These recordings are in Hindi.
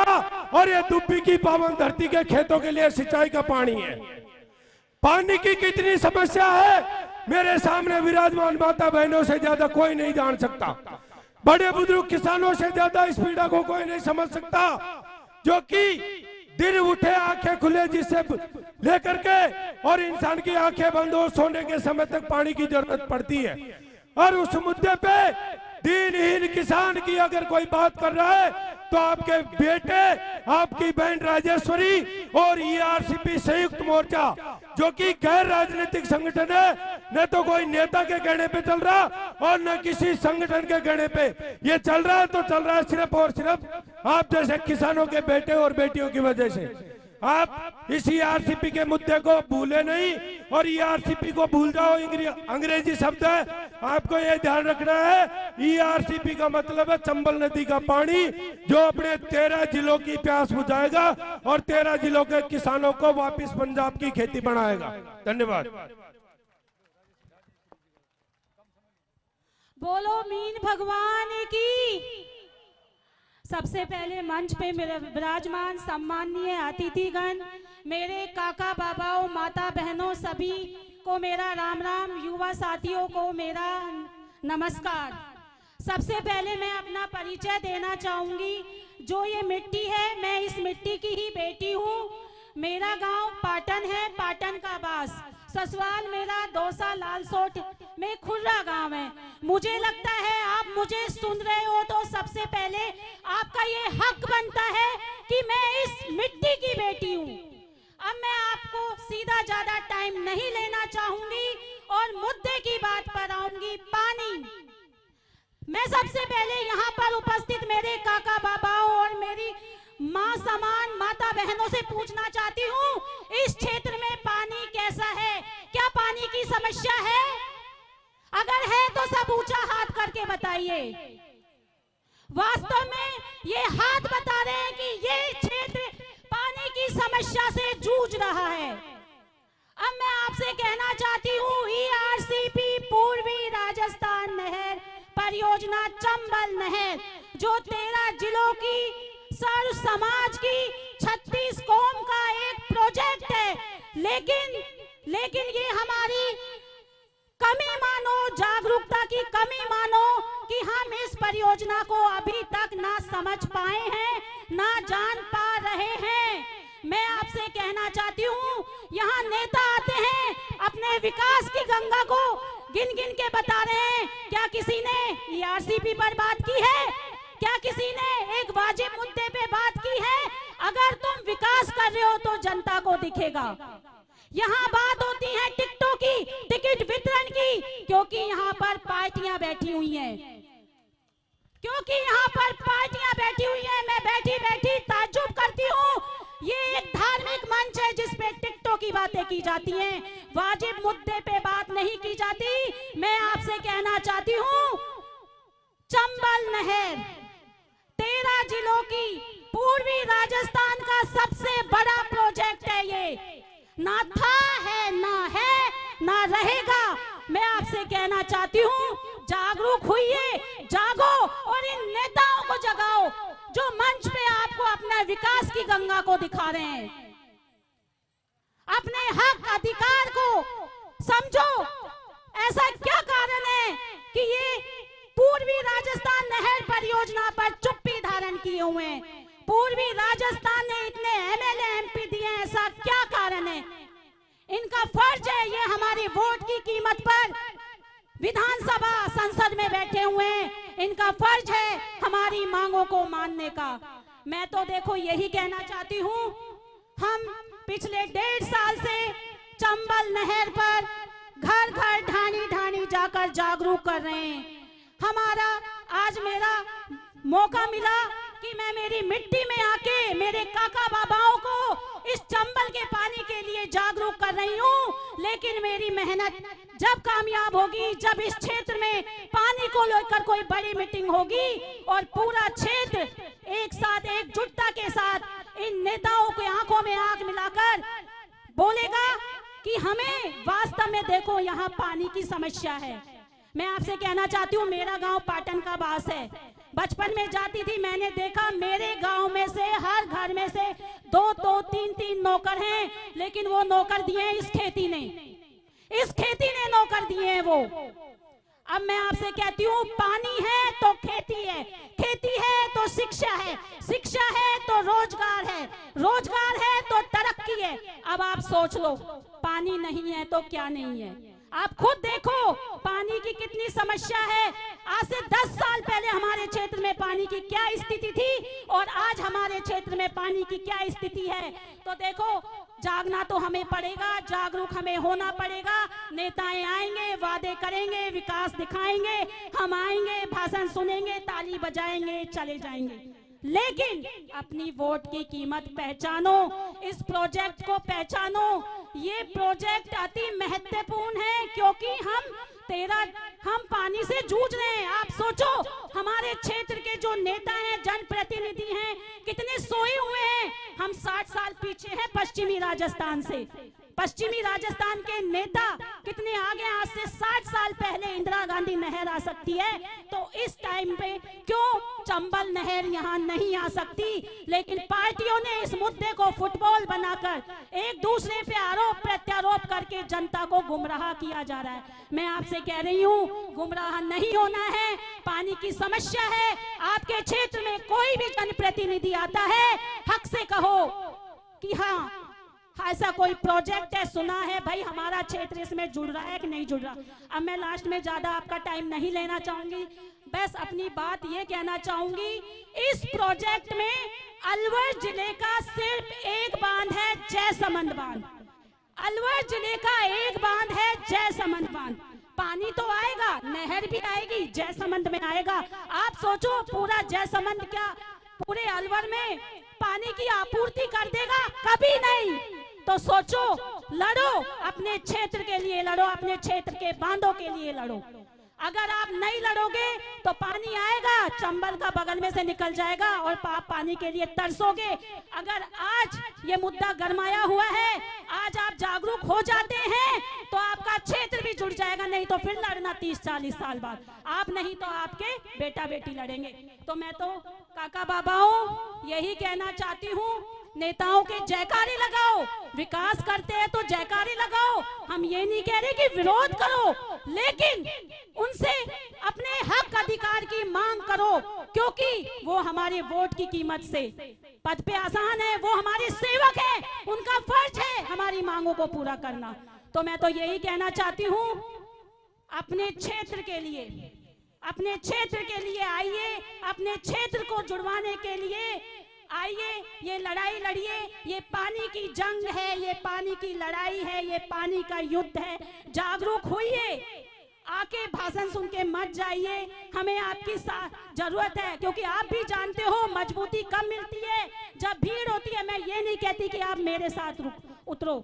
और ये दुब्बी की पावन धरती के खेतों के लिए सिंचाई का पानी है। पानी की कितनी समस्या है मेरे सामने विराजमान माता बहनों से ज्यादा कोई नहीं जान सकता। बड़े बुजुर्ग किसानों से ज्यादा इस पीड़ा को कोई नहीं समझ सकता, जो कि दिन उठे आंखें खुले जिससे लेकर के और इंसान की आंखें बंद हो सोने के समय तक पानी की जरूरत पड़ती है। और उस मुद्दे पे दीनहीन किसान की अगर कोई बात कर रहा है तो आपके बेटे, आपकी बहन राजेश्वरी और ईआरसीपी संयुक्त मोर्चा, जो कि गैर राजनीतिक संगठन है, न तो कोई नेता के कहने पे चल रहा और न किसी संगठन के कहने पे ये चल रहा है, तो चल रहा है सिर्फ और सिर्फ आप जैसे किसानों के बेटे और बेटियों की वजह से। आप इस ईआरसीपी के मुद्दे को भूले नहीं, और ईआरसीपी को भूल जाओ अंग्रेजी शब्द है, आपको ये ध्यान रखना है ईआरसीपी का मतलब है चंबल नदी का पानी, जो अपने 13 जिलों की प्यास बुझाएगा और 13 जिलों के किसानों को वापस पंजाब की खेती बनाएगा। धन्यवाद। बोलो मीन भगवान की। सबसे पहले मंच पे मेरे विराजमान सम्माननीय अतिथिगण, मेरे काका बाबाओं, माता बहनों, सभी को मेरा राम राम, युवा साथियों को मेरा नमस्कार। सबसे पहले मैं अपना परिचय देना चाहूंगी। जो ये मिट्टी है, मैं इस मिट्टी की ही बेटी हूँ। मेरा गांव पाटन है, पाटन का बास। ससुराल मेरा दौसा लालसोट में खुर्रा गांव है। मुझे लगता है आप मुझे सुन रहे हो तो सबसे पहले आपका ये हक बनता है कि मैं इस मिट्टी की बेटी हूँ। अब मैं आपको सीधा ज्यादा टाइम नहीं लेना चाहूंगी और मुद्दे की बात पर आऊंगी। पानी। मैं सबसे पहले यहाँ पर उपस्थित मेरे काका बाबाओं और मेरी माँ समान माता बहनों से पूछना चाहती हूँ, इस क्षेत्र में पानी कैसा है? क्या पानी की समस्या है? अगर है तो सब ऊंचा हाथ करके बताइए। वास्तव में ये हाथ बता रहे हैं कि ये क्षेत्र पानी की समस्या से जूझ रहा है। अब मैं आपसे कहना चाहती हूँ, ईआरसीपी पूर्वी राजस्थान नहर परियोजना चंबल नहर, जो 13 जिलों की सर्व समाज की 36 कौम का एक प्रोजेक्ट है, लेकिन ये हमारी कमी मानो, जागरूकता की कमी मानो कि हम इस परियोजना को अभी तक ना समझ पाए हैं, ना जान पा रहे हैं। मैं आपसे कहना चाहती हूँ, यहाँ नेता आते हैं, अपने विकास की गंगा को गिन गिन के बता रहे हैं। क्या किसी ने ईआरसीपी पर बात की है? क्या किसी ने एक वाजिब मुद्दे पे बात की है? अगर तुम विकास कर रहे हो तो जनता को दिखेगा। यहाँ बात होती है टिकटों की, टिकट वितरण की, क्योंकि यहाँ पर पार्टियां बैठी हुई हैं, मैं बैठी बैठी ताज्जुब करती हूँ। ये एक धार्मिक मंच है जिस पे टिकटों की बातें की जाती हैं, वाजिब मुद्दे पे बात नहीं की जाती। मैं आपसे कहना चाहती हूँ, चंबल नहर 13 जिलों की पूर्वी राजस्थान का सबसे बड़ा प्रोजेक्ट है। ये ना था, है ना रहेगा। मैं आपसे कहना चाहती हूँ, जागरूक होइए, जागो और इन नेताओं को जगाओ जो मंच पे आपको अपना विकास की गंगा को दिखा रहे हैं। अपने हक अधिकार को समझो। ऐसा क्या कारण है कि ये पूर्वी राजस्थान नहर परियोजना पर चुप्पी धारण किए हुए हैं? पूर्वी राजस्थान ने इतने एमएलए एमपी दिए, ऐसा क्या कारण है? इनका फर्ज है, ये हमारी वोट की कीमत पर विधानसभा संसद में बैठे हुए हैं, इनका फर्ज है हमारी मांगों को मानने का। मैं तो देखो यही कहना चाहती हूँ, हम पिछले 1.5 साल से चंबल नहर पर घर घर ढाणी ढाणी जाकर जागरूक कर रहे हैं। हमारा आज मेरा मौका मिला कि मैं मेरी मिट्टी में आके मेरे काका बाबाओं को इस चंबल के पानी के लिए जागरूक कर रही हूँ। लेकिन मेरी मेहनत जब कामयाब होगी, जब इस क्षेत्र में पानी को लेकर कोई बड़ी मीटिंग होगी और पूरा क्षेत्र एक साथ एकजुटता के साथ इन नेताओं के आंखों में आंख मिलाकर बोलेगा कि हमें वास्तव में देखो यहाँ पानी की समस्या है। मैं आपसे कहना चाहती हूँ, मेरा गांव पाटन का बास है। बचपन में जाती थी, मैंने देखा मेरे गांव में से हर घर में से दो दो तीन तीन नौकर हैं, लेकिन वो नौकर दिए हैं इस खेती ने, इस खेती ने नौकर दिए हैं वो। अब मैं आपसे कहती हूँ, पानी है तो खेती है, खेती है तो शिक्षा है, शिक्षा है तो रोजगार है, रोजगार है तो तरक्की है। अब आप सोच लो, पानी नहीं है तो क्या नहीं है। आप खुद देखो पानी की कितनी समस्या है। आज से 10 साल पहले हमारे क्षेत्र में पानी की क्या स्थिति थी और आज हमारे क्षेत्र में पानी की क्या स्थिति है। तो देखो, जागना तो हमें पड़ेगा, जागरूक हमें होना पड़ेगा। नेताएं आएंगे, वादे करेंगे, विकास दिखाएंगे, हम आएंगे, भाषण सुनेंगे, ताली बजाएंगे, चले जाएंगे, लेकिन अपनी वोट की कीमत पहचानो, इस प्रोजेक्ट को पहचानो। ये प्रोजेक्ट अति महत्वपूर्ण है क्योंकि हम पानी से जूझ रहे हैं। आप सोचो, हमारे क्षेत्र के जो नेता हैं, जनप्रतिनिधि हैं, कितने सोए हुए हैं। हम 60 साल पीछे हैं पश्चिमी राजस्थान से। पश्चिमी राजस्थान के नेता कितने आगे, आज से 60 साल पहले इंदिरा गांधी नहर आ सकती है, तो इस टाइम पे क्यों चंबल नहर यहाँ नहीं आ सकती। लेकिन पार्टियों ने इस मुद्दे को फुटबॉल बनाकर एक दूसरे पे आरोप प्रत्यारोप करके जनता को गुमराह किया जा रहा है। मैं आपसे कह रही हूँ, गुमराह नहीं होना है। पानी की समस्या है, आपके क्षेत्र में कोई भी जनप्रतिनिधि आता है, हक से कहो कि हाँ ऐसा कोई प्रोजेक्ट है, सुना है भाई, हमारा क्षेत्र इसमें जुड़ रहा है कि नहीं जुड़ रहा। अब मैं लास्ट में ज्यादा आपका टाइम नहीं लेना चाहूंगी, बस अपनी बात ये कहना चाहूंगी, इस प्रोजेक्ट में अलवर जिले का सिर्फ एक बांध है, जयसमंद बांध। अलवर जिले का एक बांध है, जयसमंद बांध। पानी तो आएगा, नहर भी आएगी, जयसमंद में आएगा। आप सोचो, पूरा जयसमंद क्या पूरे अलवर में पानी की आपूर्ति कर देगा? कभी नहीं। तो सोचो, लड़ो, अपने क्षेत्र के लिए लड़ो, अपने क्षेत्र के बांधों के लिए लड़ो। अगर आप नहीं लड़ोगे तो पानी आएगा, चंबल का बगल में से निकल जाएगा और आप पानी के लिए तरसोगे। अगर आज ये मुद्दा गरमाया हुआ है, आज आप जागरूक हो जाते हैं तो आपका क्षेत्र भी जुड़ जाएगा, नहीं तो फिर लड़ना 30-40 साल बाद। आप नहीं तो आपके बेटा बेटी लड़ेंगे। तो मैं तो काका बाबाओं यही कहना चाहती हूँ, नेताओं के जयकारे लगाओ, विकास करते हैं तो जयकारे लगाओ। हम ये नहीं कह रहे कि विरोध करो, लेकिन उनसे अपने हक अधिकार की मांग करो, क्योंकि वो हमारे वोट की कीमत से पद पे आसान है, वो हमारे सेवक हैं, उनका फर्ज है हमारी मांगों को पूरा करना। तो मैं तो यही कहना चाहती हूँ, अपने क्षेत्र के लिए, अपने क्षेत्र के लिए आइए, अपने क्षेत्र को जुड़वाने के लिए आइए, ये लड़ाई लड़िए। ये पानी की जंग है, ये पानी की लड़ाई है, ये पानी का युद्ध है। जागरूक होइए, आके भाषण सुन के मत जाइए। हमें आपकी जरूरत है, क्योंकि आप भी जानते हो मजबूती कब मिलती है, जब भीड़ होती है। मैं ये नहीं कहती कि आप मेरे साथ उतरो,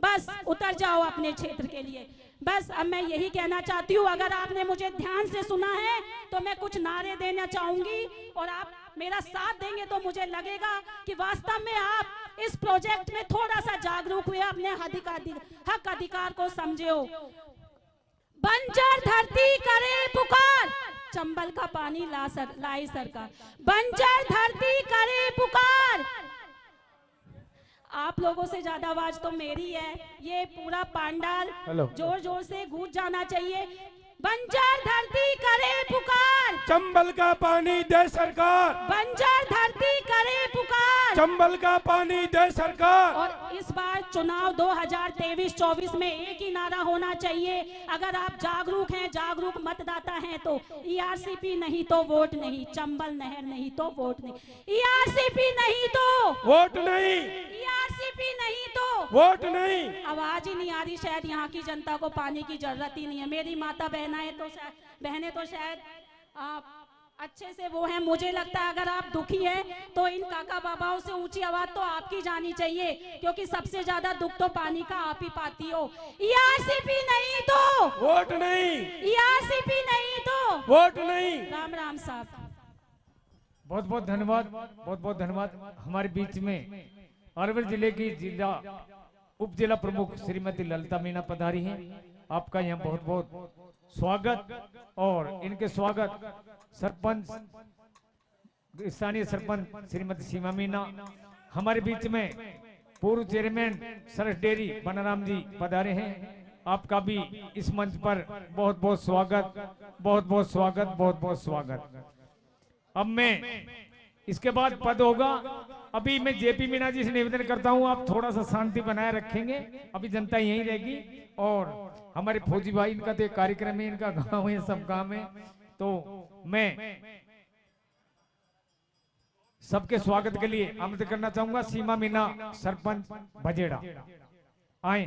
बस उतर जाओ अपने क्षेत्र के लिए। बस अब मैं यही कहना चाहती हूँ, अगर आपने मुझे ध्यान से सुना है तो मैं कुछ नारे देना चाहूंगी और आप मेरा साथ देंगे तो मुझे लगेगा कि वास्तव में आप इस प्रोजेक्ट में थोड़ा सा जागरूक हुए, अपने हक अधिकार को समझे हो। बंजर धरती करे पुकार, चंबल का पानी लाई सरकार। बंजर धरती करे पुकार। आप लोगों से ज्यादा आवाज तो मेरी है। ये पूरा पांडाल जोर जोर से गूंज जाना चाहिए। बंजर धरती करे पुकार, चंबल का पानी दे सरकार। बंजर धरती करे पुकार, चंबल का पानी दे सरकार। और इस बार चुनाव 2023-24 में एक ही नारा होना चाहिए। अगर आप जागरूक हैं, जागरूक मतदाता हैं, तो ERCP नहीं तो वोट नहीं, चंबल नहर नहीं तो वोट नहीं, ERCP नहीं तो वोट नहीं, ERCP नहीं तो वोट नहीं। आवाज ही नहीं आ रही, शायद यहाँ की जनता को पानी की जरूरत ही नहीं है। मेरी माता बहनें तो शायद अच्छे से वो है। मुझे लगता है अगर आप दुखी हैं तो इन काका बाबाओं से ऊंची आवाज तो आपकी जानी चाहिए, क्योंकि सबसे ज्यादा दुख तो पानी का आप ही पाती हो। ERCP नहीं तो वोट नहीं, ERCP नहीं तो वोट नहीं। राम राम साहब, बहुत बहुत धन्यवाद, बहुत बहुत धन्यवाद। हमारे बीच में अलवर जिले की जिला उप जिला प्रमुख श्रीमती ललिता मीना पधारी हैं। आपका यहाँ बहुत बहुत स्वागत। और इनके स्वागत सरपंच, स्थानीय सरपंच श्रीमती सीमा मीना, हमारे बीच में पूर्व चेयरमैन सरस डेयरी बनाराम जी पधारे हैं। आपका भी इस मंच पर बहुत बहुत स्वागत, बहुत बहुत स्वागत, बहुत बहुत स्वागत। अब मैं इसके बाद पद होगा। अभी मैं जेपी मीणा जी से निवेदन करता हूं, आप थोड़ा सा शांति बनाए रखेंगे। अभी जनता यहीं रहेगी और हमारे फौजी भाई, इनका तो एक कार्यक्रम है, इनका गांव है, सब काम है, तो मैं सबके स्वागत के लिए आमंत्रित करना चाहूंगा। सीमा मीना सरपंच भजेड़ा आए।